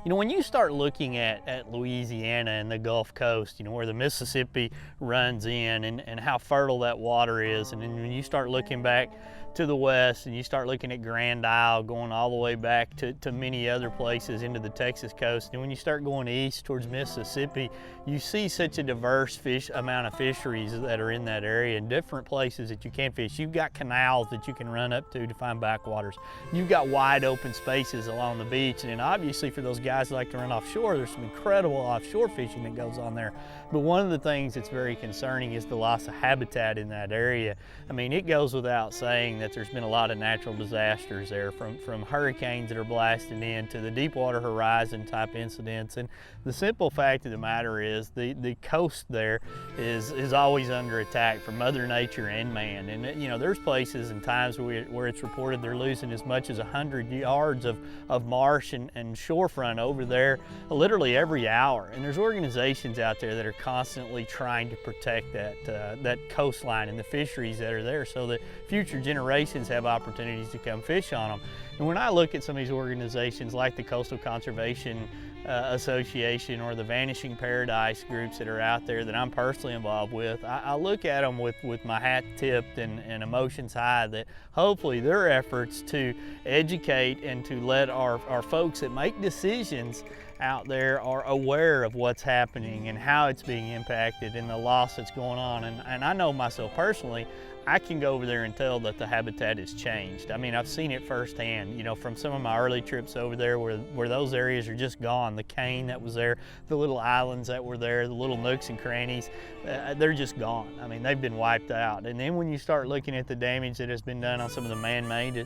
You know, when you start looking at Louisiana and the Gulf Coast, you know, where the Mississippi runs in and how fertile that water is, and then when you start looking back to the west and you start looking at Grand Isle going all the way back to many other places into the Texas coast, and when you start going east towards Mississippi, you see such a diverse amount of fisheries that are in that area and different places that you can fish. You've got canals that you can run up to find backwaters. You've got wide open spaces along the beach, and then obviously for those guys that like to run offshore, there's some incredible offshore fishing that goes on there. But one of the things that's very concerning is the loss of habitat in that area. I mean, it goes without saying that there's been a lot of natural disasters there, from hurricanes that are blasting in to the Deepwater Horizon type incidents. And the simple fact of the matter is the coast there is always under attack from Mother Nature and man. And you know, there's places and times where it's reported they're losing as much as 100 yards of marsh and shorefront over there literally every hour. And there's organizations out there that are constantly trying to protect that coastline and the fisheries that are there so that future generations have opportunities to come fish on them. And when I look at some of these organizations like the Coastal Conservation Association or the Vanishing Paradise groups that are out there that I'm personally involved with, I look at them with my hat tipped and emotions high that hopefully their efforts to educate and to let our folks that make decisions out there are aware of what's happening and how it's being impacted and the loss that's going on. And I know myself personally, I can go over there and tell that the habitat has changed. I mean, I've seen it firsthand, you know, from some of my early trips over there where those areas are just gone. The cane that was there, the little islands that were there, the little nooks and crannies, they're just gone. I mean, they've been wiped out. And then when you start looking at the damage that has been done on some of the man-made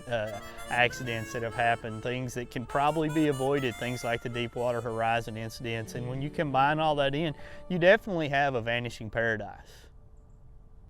accidents that have happened, things that can probably be avoided, things like the Deepwater Horizon incidents, and when you combine all that in, you definitely have a vanishing paradise.